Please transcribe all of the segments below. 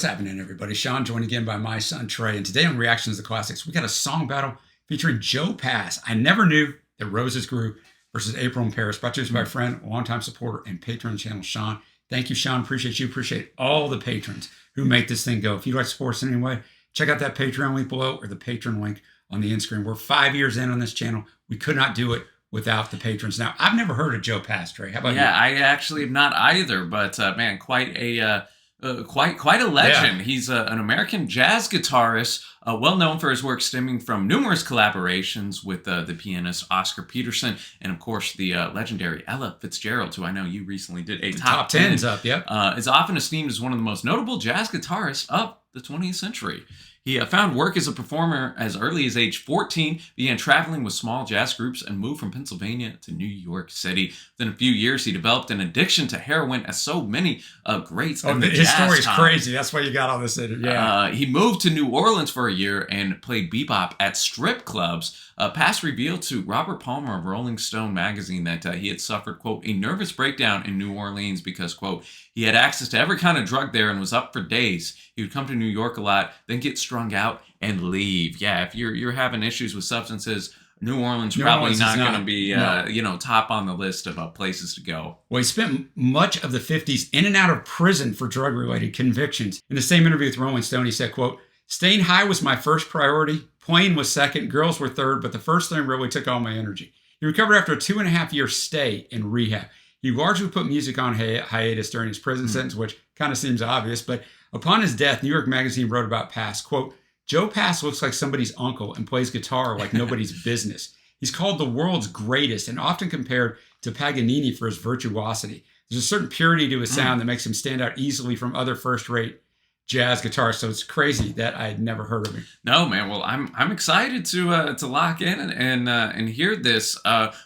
What's happening, everybody? Sean, joined again by my son, Trey. And today on Reactions to Classics, we got a song battle featuring Joe Pass. I never knew that Roses Grew versus April in Paris. Brought to us by my friend, longtime supporter, and patron of the channel, Sean. Thank you, Sean. Appreciate you. Appreciate all the patrons who make this thing go. If you'd like to support us in any way, check out that Patreon link below or the patron link on the end screen. We're 5 years in on this channel. We could not do it without the patrons. Now, I've never heard of Joe Pass, Trey. How about you? Yeah, I actually have not either, but man, quite a legend. Yeah. He's an American jazz guitarist, well known for his work stemming from numerous collaborations with the pianist Oscar Peterson and, of course, the legendary Ella Fitzgerald, who I know you recently did a top 10. Up, yeah. Is often esteemed as one of the most notable jazz guitarists of the 20th century. He found work as a performer as early as age 14, began traveling with small jazz groups, and moved from Pennsylvania to New York City. Within a few years, he developed an addiction to heroin, as so many greats in the jazz his story's time. crazy. That's why you got all this in it. Yeah. He moved to New Orleans for a year and played bebop at strip clubs. Pass revealed to Robert Palmer of Rolling Stone magazine that he had suffered, quote, a nervous breakdown in New Orleans because, quote, he had access to every kind of drug there and was up for days. He would come to New York a lot, then get strung out and leave. Yeah, if you're having issues with substances, New Orleans probably not going to be, top on the list of places to go. Well, he spent much of the 50s in and out of prison for drug-related convictions. In the same interview with Rolling Stone, he said, quote, staying high was my first priority. Playing was second. Girls were third. But the first thing really took all my energy. He recovered after a 2.5-year stay in rehab. He largely put music on hiatus during his prison sentence, which kind of seems obvious. But upon his death, New York Magazine wrote about Pass, quote, Joe Pass looks like somebody's uncle and plays guitar like nobody's business. He's called the world's greatest and often compared to Paganini for his virtuosity. There's a certain purity to his sound that makes him stand out easily from other first-rate jazz guitarists. So it's crazy that I had never heard of him. No, man. Well, I'm excited to lock in and hear this.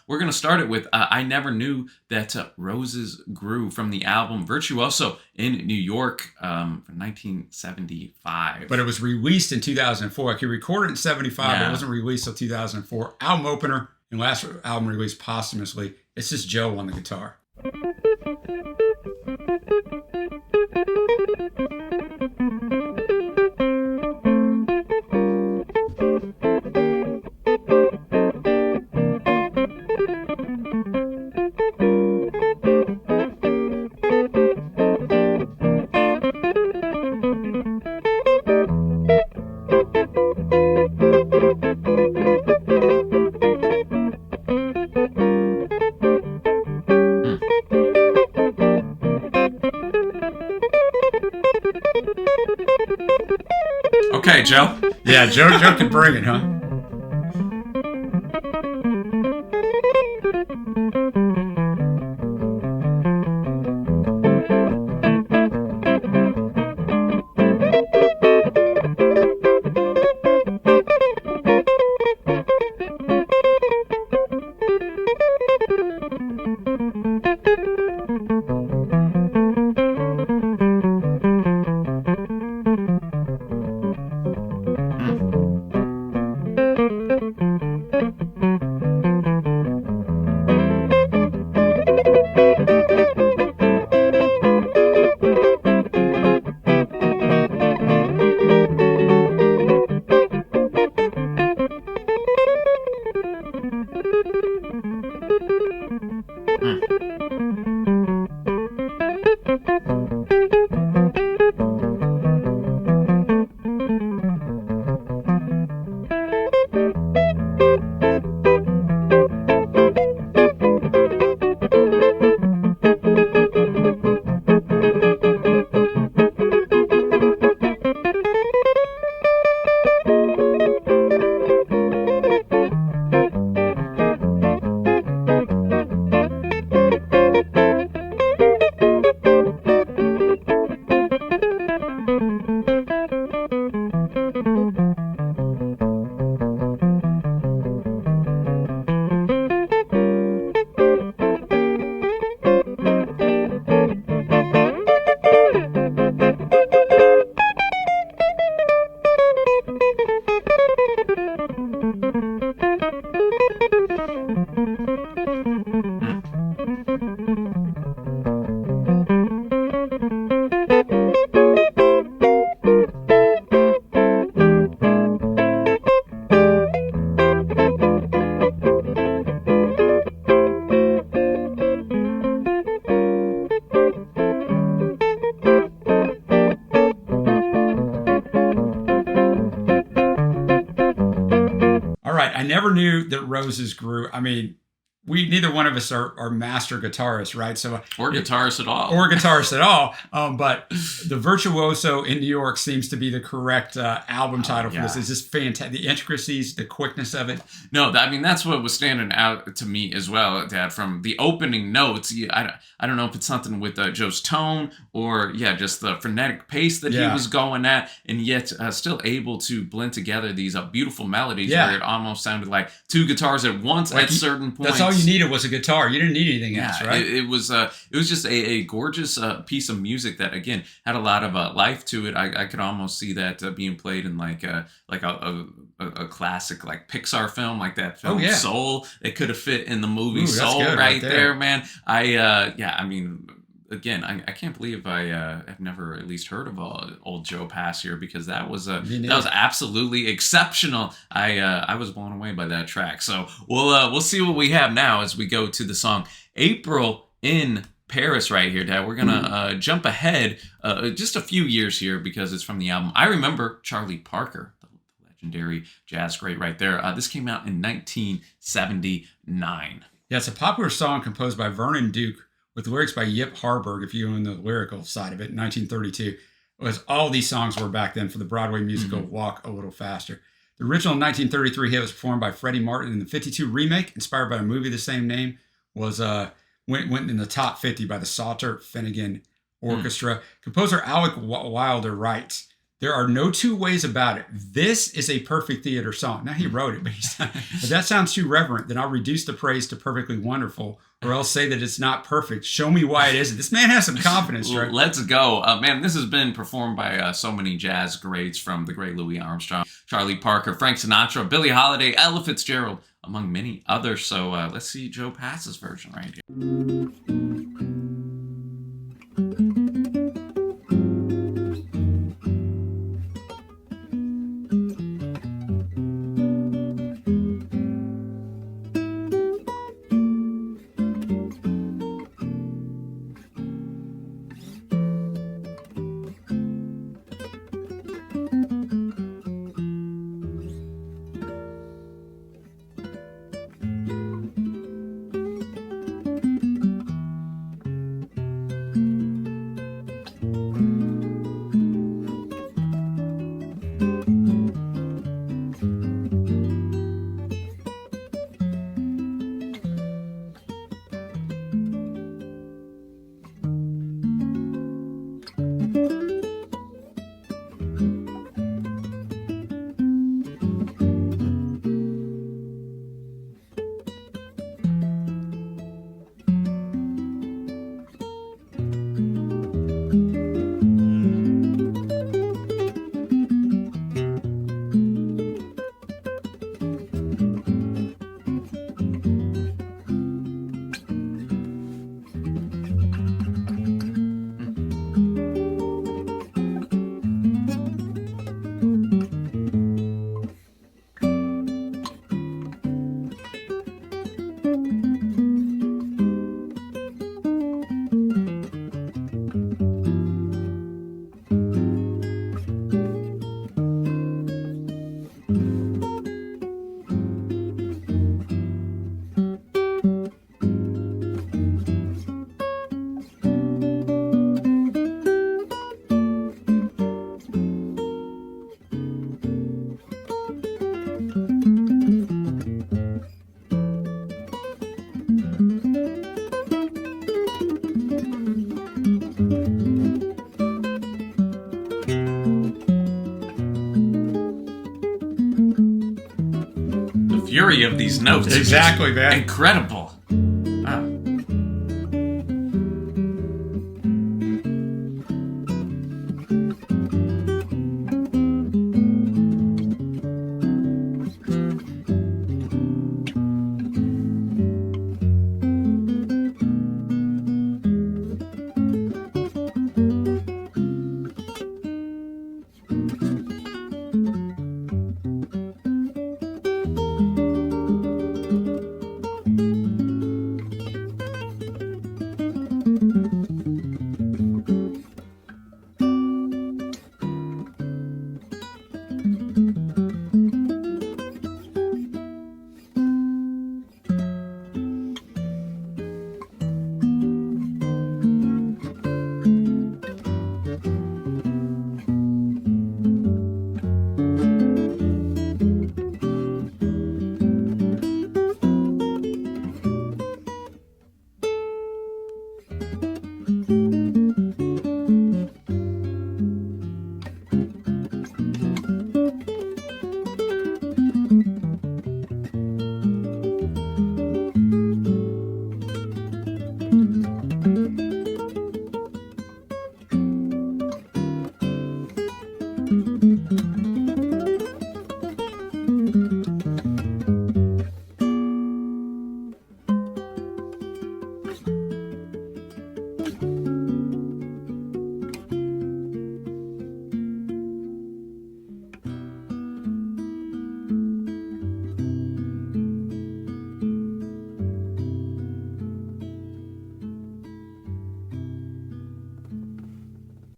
We're gonna start it with I Never Knew That Roses Grew from the album Virtuoso in New York from 1975. But it was released in 2004. Like, he recorded it in 75, but it wasn't released until 2004. Album opener and last album released posthumously. It's just Joe on the guitar. Okay, Joe. Yeah, Joe can bring it, huh? I never knew that roses grew. I mean, neither one of us are master guitarists, right? So or guitarists at all. Or guitarists at all. But the Virtuoso in New York seems to be the correct album title for this. It's just fantastic. The intricacies, the quickness of it. No, I mean, that's what was standing out to me as well, Dad, from the opening notes. I don't know if it's something with Joe's tone or, just the frenetic pace that he was going at, and yet still able to blend together these beautiful melodies where it almost sounded like two guitars at once at certain points. That's all you needed was a guitar. You didn't need anything else, right? It was just a gorgeous piece of music that, again, had a lot of life to it. I could almost see that being played in like a classic like Pixar film, like that film Soul. It could have fit in the movie Soul right there, man. I mean, again, I can't believe I have never at least heard of old Joe Pass here, because that was absolutely exceptional. I was blown away by that track. So we'll see what we have now as we go to the song April in Paris right here, Dad. We're gonna jump ahead just a few years here because it's from the album I Remember Charlie Parker, the legendary jazz great right there. This came out in 1979. Yeah, it's a popular song composed by Vernon Duke with lyrics by Yip Harburg, if you own the lyrical side of it, in 1932. Was all these songs were back then for the Broadway musical Walk a Little Faster. The original 1933 hit was performed by Freddie Martin, and the 52 remake, inspired by a movie of the same name, was went in the top 50 by the Salter Finnegan Orchestra. Composer Alec Wilder writes, "There are no two ways about it. This is a perfect theater song." Now, he wrote it, but if that sounds too reverent, then I'll reduce the praise to perfectly wonderful, or else say that it's not perfect. Show me why it isn't. This man has some confidence, right? Let's go. Man, this has been performed by so many jazz greats, from the great Louis Armstrong, Charlie Parker, Frank Sinatra, Billie Holiday, Ella Fitzgerald, among many others. So let's see Joe Pass's version right here. Fury of these notes. Exactly, man. Incredible.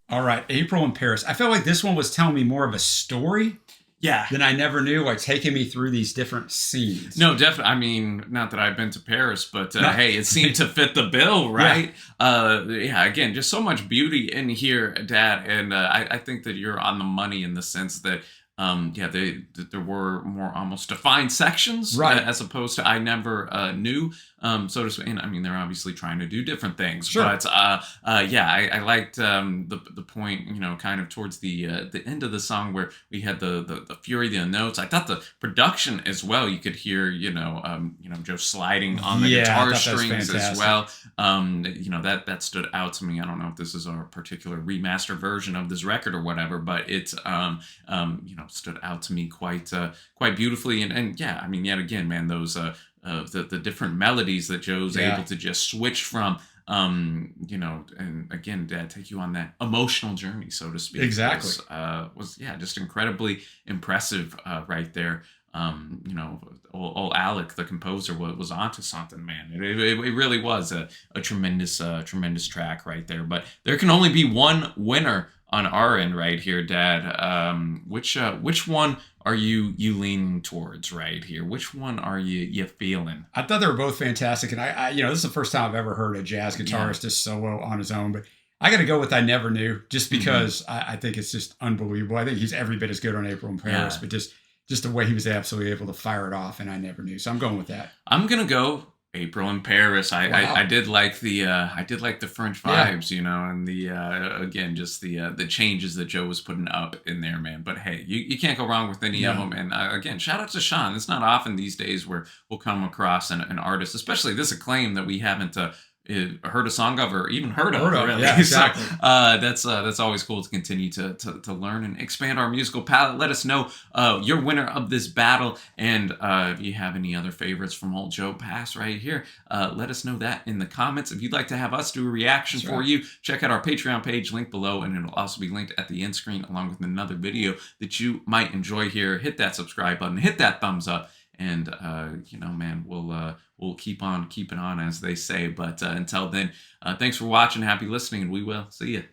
All right, April in Paris. I felt like this one was telling me more of a story Yeah. than I never knew, like taking me through these different scenes. No, definitely. I mean, not that I've been to Paris, but No. hey, it seemed to fit the bill, right? Yeah, again, just so much beauty in here, Dad. And I think that you're on the money in the sense that, there were more almost defined sections, Right. as opposed to I never knew, so to speak. And I mean, they're obviously trying to do different things, Sure. but I liked the point, kind of towards the end of the song where we had the fury, the notes. I thought the production as well. You could hear, Joe sliding on the Yeah, I guitar thought that was strings as fantastic. well. That stood out to me. I don't know if this is our particular remaster version of this record or whatever, but it's stood out to me quite beautifully. And yeah, I mean, yet again, man, those the different melodies that Joe's Yeah. able to just switch from. And again, Dad, take you on that emotional journey, so to speak. Exactly. Was just incredibly impressive right there. Old Alec, the composer, was onto something, man. It really was a tremendous track right there. But there can only be one winner on our end right here, Dad. Which one are you leaning towards right here? Which one are you feeling? I thought they were both fantastic, and I this is the first time I've ever heard a jazz guitarist just solo on his own. But I got to go with I Never Knew, just because I think it's just unbelievable. I think he's every bit as good on April in Paris, but just the way he was absolutely able to fire it off, and I Never Knew. So I'm going with that. I'm gonna go April in Paris. I did like the French vibes, and the again, just the changes that Joe was putting up in there, man. But hey, you can't go wrong with any of them. And again, shout out to Sean. It's not often these days where we'll come across an artist, especially this acclaim that we haven't heard a song of or even heard of. Really. Yeah, exactly. So that's always cool to continue to learn and expand our musical palette. Let us know your winner of this battle, and if you have any other favorites from old Joe Pass right here, let us know that in the comments. If you'd like to have us do a reaction for you, check out our Patreon page, link below, and it'll also be linked at the end screen along with another video that you might enjoy here. Hit that subscribe button, hit that thumbs up. And man, we'll keep on keeping on, as they say. But until then, thanks for watching. Happy listening, and we will see you.